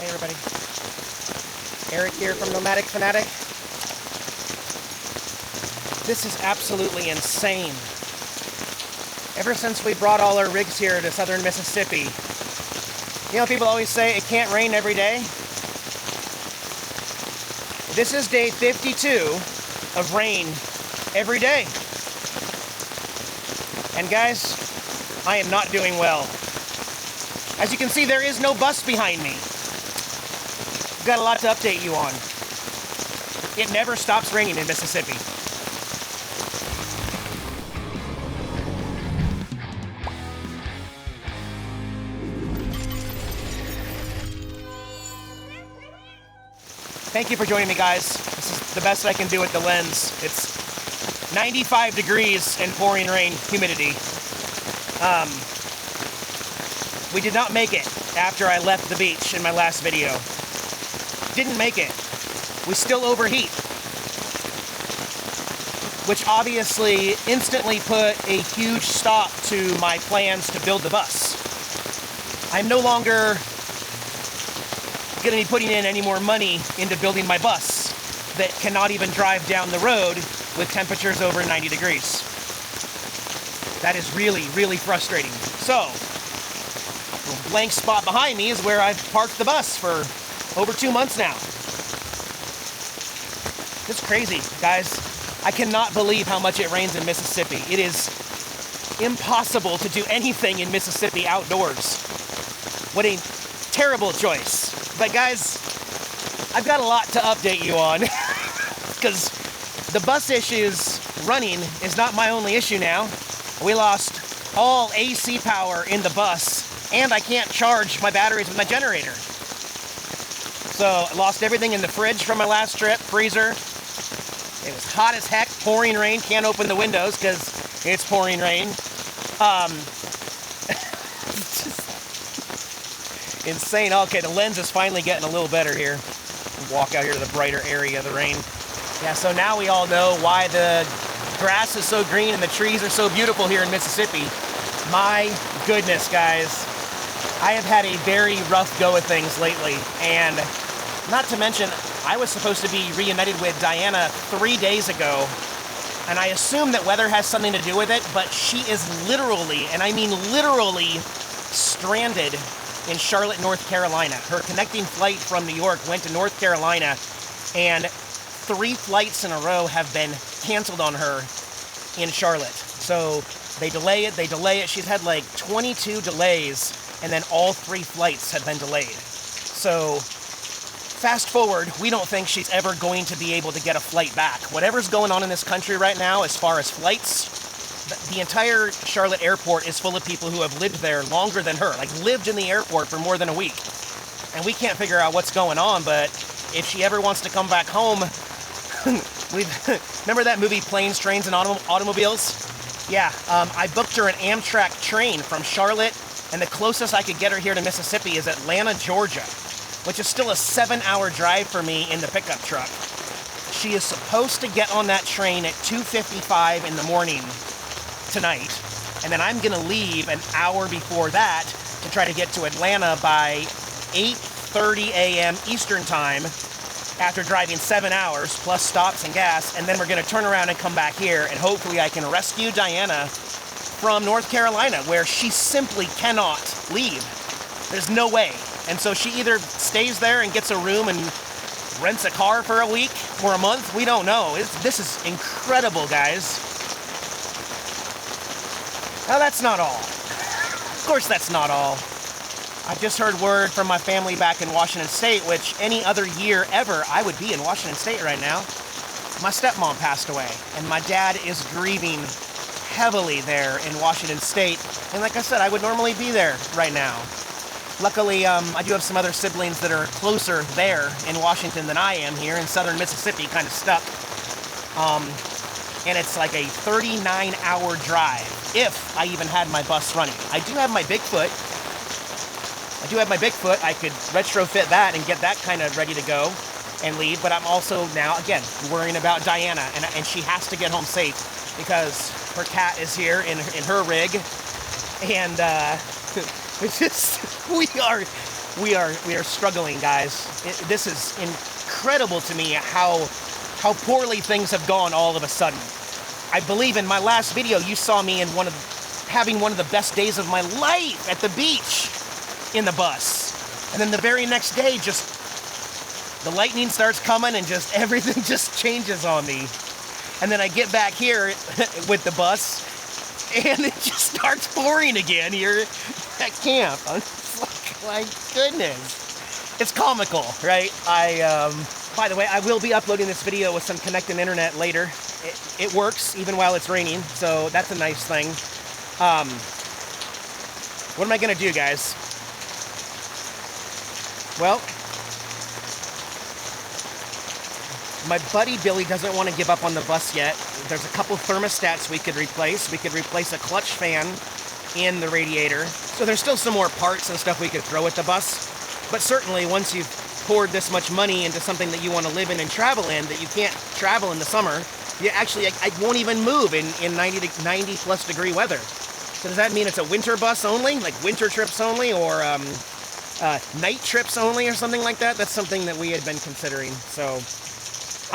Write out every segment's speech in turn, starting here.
Hey everybody, Eric here from Nomadic Fanatic. This is absolutely insane. Ever since we brought all our rigs here to southern Mississippi, you know, people always say it can't rain every day. This is day 52 of rain every day. And guys, I am not doing well. As you can see, there is no bus behind me. I've got a lot to update you on. It never stops raining in Mississippi. Thank you for joining me, guys. This is the best I can do with the lens. It's 95 degrees and pouring rain, humidity. We did not make it after I left the beach in my last video. Didn't make it. We still overheat, which obviously instantly put a huge stop to my plans to build the bus. I'm no longer going to be putting in any more money into building my bus that cannot even drive down the road with temperatures over 90 degrees. That is really, really frustrating. So, the blank spot behind me is where I've parked the bus for over 2 months now. It's crazy, guys. I cannot believe how much it rains in Mississippi. It is impossible to do anything in Mississippi outdoors. What a terrible choice. But guys, I've got a lot to update you on because the bus issues running is not my only issue now. We lost all AC power in the bus and I can't charge my batteries with my generator. So I lost everything in the fridge from my last trip, freezer. It was hot as heck, pouring rain, can't open the windows because it's pouring rain. Insane. Okay, the lens is finally getting a little better here. Walk out here to the brighter area of the rain. Yeah, so now we all know why the grass is so green and the trees are so beautiful here in Mississippi. My goodness, guys. I have had a very rough go of things lately, and not to mention, I was supposed to be reunited with Diana 3 days ago, and I assume that weather has something to do with it, but she is literally, and I mean literally, stranded in Charlotte, North Carolina. Her connecting flight from New York went to North Carolina, and 3 flights in a row have been canceled on her in Charlotte. So they delay it. She's had like 22 delays, and then all 3 flights have been delayed. So fast forward, we don't think she's ever going to be able to get a flight back. Whatever's going on in this country right now as far as flights, the entire Charlotte airport is full of people who have lived there longer than her, like lived in the airport for more than a week. And we can't figure out what's going on, but if she ever wants to come back home, remember that movie Planes, Trains, and Automobiles? Yeah, I booked her an Amtrak train from Charlotte, and the closest I could get her here to Mississippi is Atlanta, Georgia, which is still a 7-hour drive for me in the pickup truck. She is supposed to get on that train at 2:55 in the morning tonight, and then I'm gonna leave an hour before that to try to get to Atlanta by 8:30 a.m. Eastern time after driving 7 hours plus stops and gas, and then we're gonna turn around and come back here, and hopefully I can rescue Diana from North Carolina, where she simply cannot leave. There's no way. And so she either stays there and gets a room and rents a car for a week or a month. We don't know. This is incredible, guys. Now, that's not all. Of course, that's not all. I just heard word from my family back in Washington State, which any other year ever, I would be in Washington State right now. My stepmom passed away, and my dad is grieving heavily there in Washington State. And like I said, I would normally be there right now. Luckily, I do have some other siblings that are closer there in Washington than I am here in southern Mississippi, kind of stuck. And it's like a 39-hour drive, if I even had my bus running. I do have my Bigfoot. I could retrofit that and get that kind of ready to go and leave, but I'm also now, again, worrying about Diana, and she has to get home safe because her cat is here in her rig, and we are we are struggling, guys. This is incredible to me how poorly things have gone all of a sudden. I believe in my last video you saw me in having one of the best days of my life at the beach in the bus. And then the very next day, just the lightning starts coming and just everything just changes on me. And then I get back here with the bus and it just starts pouring again here at camp. I'm just like, my goodness. It's comical, right? By the way, I will be uploading this video with some connected internet later. It works even while it's raining, so that's a nice thing. What am I gonna do, guys? Well, my buddy Billy doesn't want to give up on the bus yet. There's a couple thermostats we could replace. We could replace a clutch fan in the radiator. So there's still some more parts and stuff we could throw at the bus. But certainly once you've poured this much money into something that you want to live in and travel in, that you can't travel in the summer, you actually, I won't even move in 90 plus degree weather. So does that mean it's a winter bus only? Like winter trips only, or night trips only, or something like that? That's something that we had been considering. So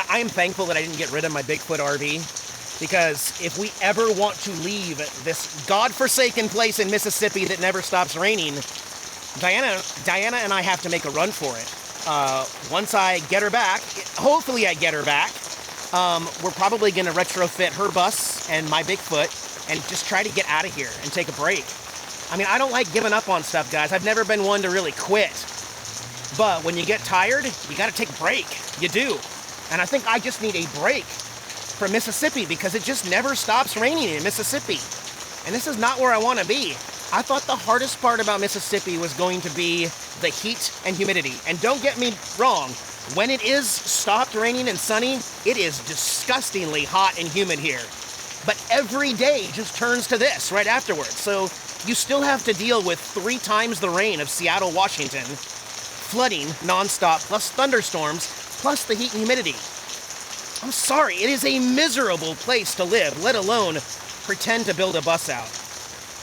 I am thankful that I didn't get rid of my Bigfoot RV, because if we ever want to leave this godforsaken place in Mississippi that never stops raining, Diana and I have to make a run for it. Once I get her back, hopefully I get her back, we're probably going to retrofit her bus and my Bigfoot and just try to get out of here and take a break. I mean, I don't like giving up on stuff, guys. I've never been one to really quit. But when you get tired, you got to take a break. You do. And I think I just need a break from Mississippi, because it just never stops raining in Mississippi. And this is not where I want to be. I thought the hardest part about Mississippi was going to be the heat and humidity. And don't get me wrong, when it is stopped raining and sunny, it is disgustingly hot and humid here. But every day just turns to this right afterwards. So you still have to deal with 3 times the rain of Seattle, Washington, flooding nonstop, plus thunderstorms, plus the heat and humidity. I'm sorry, it is a miserable place to live, let alone pretend to build a bus out.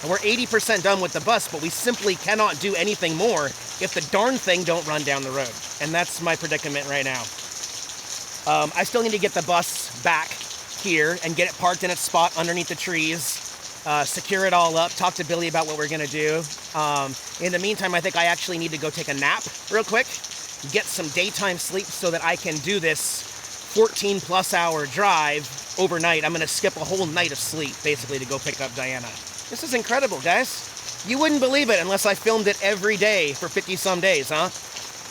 And we're 80% done with the bus, but we simply cannot do anything more if the darn thing don't run down the road. And that's my predicament right now. I still need to get the bus back here and get it parked in its spot underneath the trees, secure it all up, talk to Billy about what we're gonna do. In the meantime, I think I actually need to go take a nap real quick, get some daytime sleep so that I can do this 14 plus hour drive overnight. I'm gonna skip a whole night of sleep, basically, to go pick up Diana. This is incredible, guys. You wouldn't believe it unless I filmed it every day for 50 some days, huh?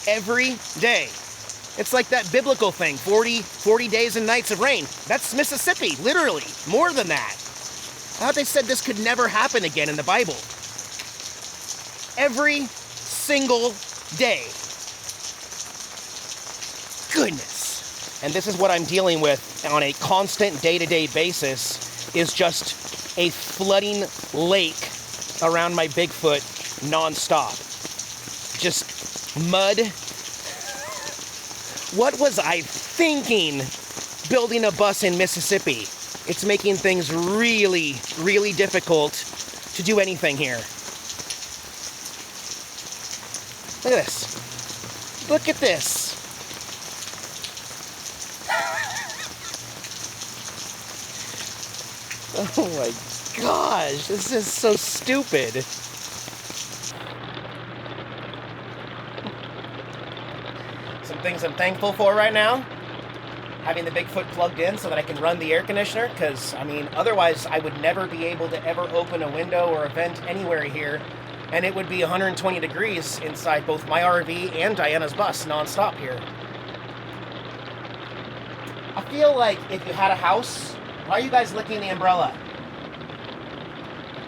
Every day. It's like that biblical thing, 40 days and nights of rain. That's Mississippi, literally, more than that. I thought they said this could never happen again in the Bible. Every single day. Goodness. And this is what I'm dealing with on a constant day-to-day basis, is just a flooding lake around my Bigfoot nonstop. Just mud. What was I thinking building a bus in Mississippi? It's making things really, really difficult to do anything here. Look at this. Look at this. Oh my gosh, this is so stupid. Some things I'm thankful for right now. Having the Bigfoot plugged in so that I can run the air conditioner, because, I mean, otherwise I would never be able to ever open a window or a vent anywhere here, and it would be 120 degrees inside both my RV and Diana's bus nonstop here. I feel like if you had a house, why are you guys licking the umbrella?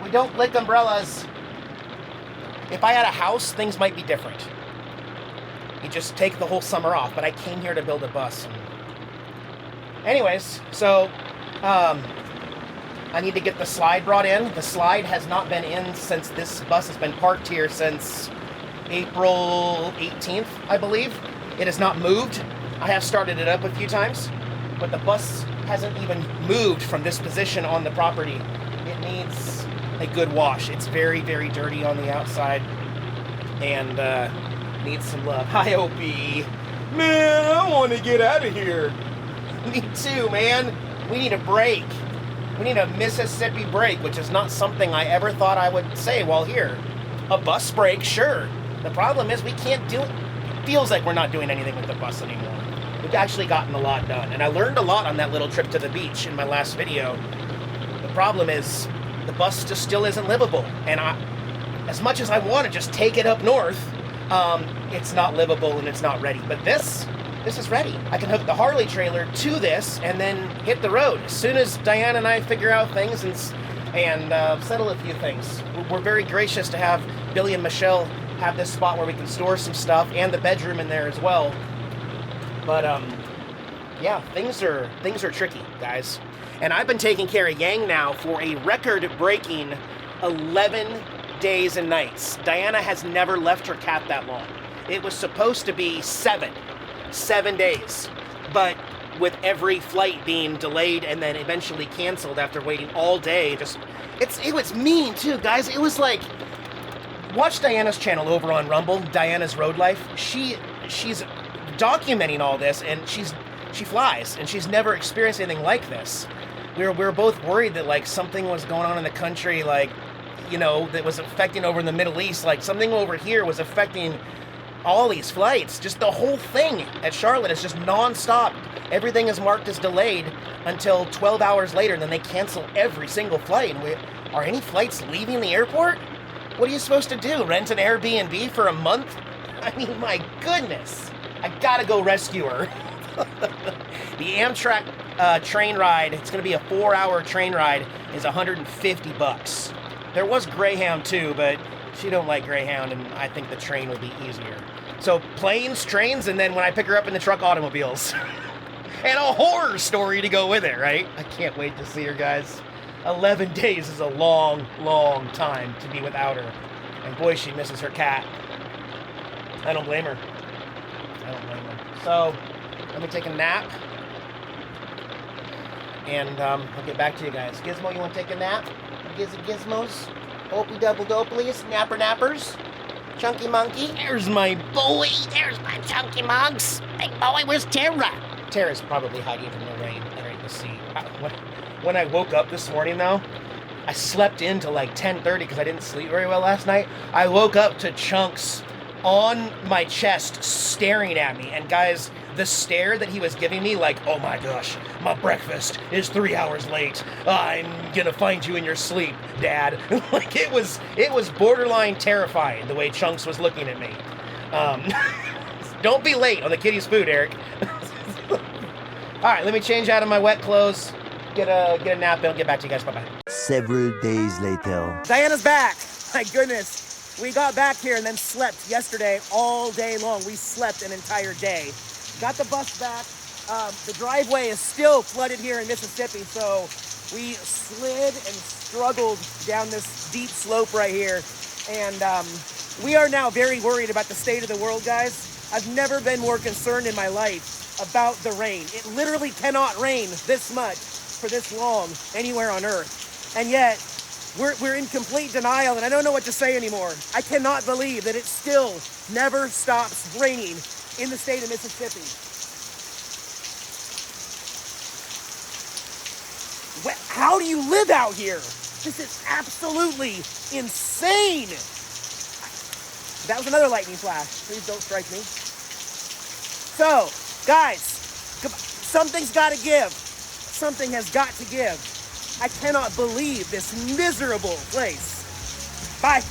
We don't lick umbrellas. If I had a house, things might be different. You just take the whole summer off, but I came here to build a bus. Anyways, so I need to get the slide brought in. The slide has not been in since this bus has been parked here since April 18th, I believe. It has not moved. I have started it up a few times, but the bus hasn't even moved from this position on the property. It needs a good wash. It's very, very dirty on the outside, and needs some love. Hi, Opie. Man, I want to get out of here. Me too, man. We need a break. We need a Mississippi break, which is not something I ever thought I would say while here. A bus break, sure. The problem is we can't do it. It feels like we're not doing anything with the bus anymore. We've actually gotten a lot done, and I learned a lot on that little trip to the beach in my last video. The problem is the bus just still isn't livable, and as much as I want to just take it up north, it's not livable and it's not ready. But this is ready. I can hook the Harley trailer to this and then hit the road. As soon as Diana and I figure out things and settle a few things. We're very gracious to have Billy and Michelle have this spot where we can store some stuff, and the bedroom in there as well. But yeah, things are tricky, guys. And I've been taking care of Yang now for a record-breaking 11 days and nights. Diana has never left her cat that long. It was supposed to be 7 days, but with every flight being delayed and then eventually canceled after waiting all day, it was mean too, guys. It was like, watch Diana's channel over on Rumble, Diana's Road Life. She's documenting all this, and she flies, and she's never experienced anything like this. We were both worried that like something was going on in the country, like, you know, that was affecting over in the Middle East, like something over here was affecting all these flights. Just the whole thing at Charlotte is just non-stop. Everything is marked as delayed until 12 hours later, and then they cancel every single flight. And are any flights leaving the airport? What are you supposed to do? Rent an Airbnb for a month? I mean, my goodness. I gotta go rescue her. The Amtrak train ride, it's gonna be a 4-hour train ride, is $150. There was Greyhound too, but she don't like Greyhound, and I think the train would be easier. So planes, trains, and then when I pick her up in the truck, automobiles. And a horror story to go with it, right? I can't wait to see her, guys. 11 days is a long, long time to be without her. And boy, she misses her cat. I don't blame her. So, let me take a nap. And I'll get back to you guys. Gizmo, you want to take a nap? Gizmos? Opie double doplies? Nappers? Chunky monkey? There's my boy. There's my chunky monks. Big boy, where's Tara? Tara's probably hiding from the rain underneath the seat. When I woke up this morning, though, I slept into like 10:30 because I didn't sleep very well last night. I woke up to Chunks on my chest staring at me. And guys, the stare that he was giving me, like, oh my gosh, my breakfast is 3 hours late. I'm gonna find you in your sleep, Dad. Like, it was borderline terrifying the way Chunks was looking at me. Don't be late on the kitty's food, Eric. All right, let me change out of my wet clothes, get a nap, and I'll get back to you guys. Bye-bye. Several days later. Diana's back. My goodness. We got back here and then slept yesterday all day long. We slept an entire day. Got the bus back. The driveway is still flooded here in Mississippi, so we slid and struggled down this deep slope right here. And we are now very worried about the state of the world, guys. I've never been more concerned in my life about the rain. It literally cannot rain this much for this long anywhere on Earth. And yet, we're in complete denial, and I don't know what to say anymore. I cannot believe that it still never stops raining in the state of Mississippi. How do you live out here? This is absolutely insane. That was another lightning flash. Please don't strike me. So, guys, something's got to give. Something has got to give. I cannot believe this miserable place. Bye.